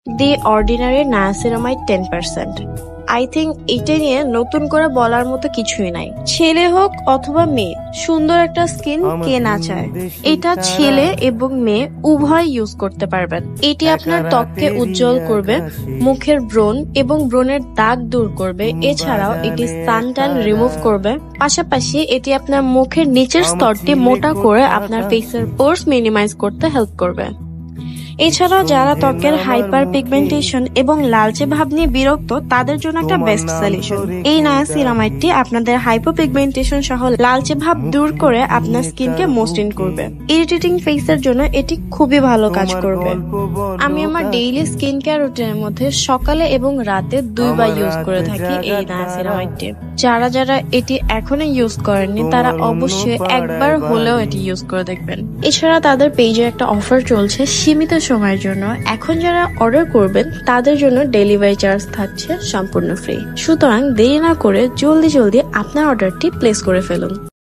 The ordinary niacinamide 10%। I think এটা নিয়ে নতুন করে বলার মতো কিছুই নাই। ছেলে হোক অথবা মেয়ে, সুন্দর একটা স্কিন কে না চায়। এটা ছেলে এবং মেয়ে উভয় ইউজ করতে পারবেন। এটি আপনার ত্বককে উজ্জ্বল করবে, মুখের ব্রণ এবং ব্রণের দাগ দূর করবে। এছাড়াও এটি সানট্যান রিমুভ করবে। পাশাপাশি এটি আপনার মুখের নিচের স্তরটি মোটা করে আপনার ফেসের পোরস মিনিমাইজ করতে হেল্প করবে। এছাড়াও যারা ত্বকের হাইপার পিগমেন্টেশন এবং লালচে ভাব নিয়ে বিরক্ত, তাদের জন্য একটা বেস্ট সলিউশন। এই নায়াসিনামাইডটি আপনাদের হাইপার পিগমেন্টেশন সহ লালচে ভাব দূর করে আপনার স্কিনকে মসৃণ করবে। ইরিটেটিং ফেসের জন্য এটি খুবই ভালো কাজ করবে। আমি আমার ডেইলি স্কিন কেয়ার রুটিনের মধ্যে সকালে এবং রাতে 2 বার ইউজ করে থাকি এই নায়াসিনামাইডটি। যারা যারা এটি এখনো ইউজ করেননি তারা অবশ্যই একবার হলেও এটি ইউজ করে দেখবেন। এছাড়া তাদের পেজে একটা অফার চলছে সীমিত সময়ের জন্য। এখন যারা অর্ডার করবেন তাদের জন্য ডেলিভারি চার্জ থাকছে সম্পূর্ণ ফ্রি। সুতরাং দেরি না করে জলদি আপনার অর্ডারটি প্লেস করে ফেলুন।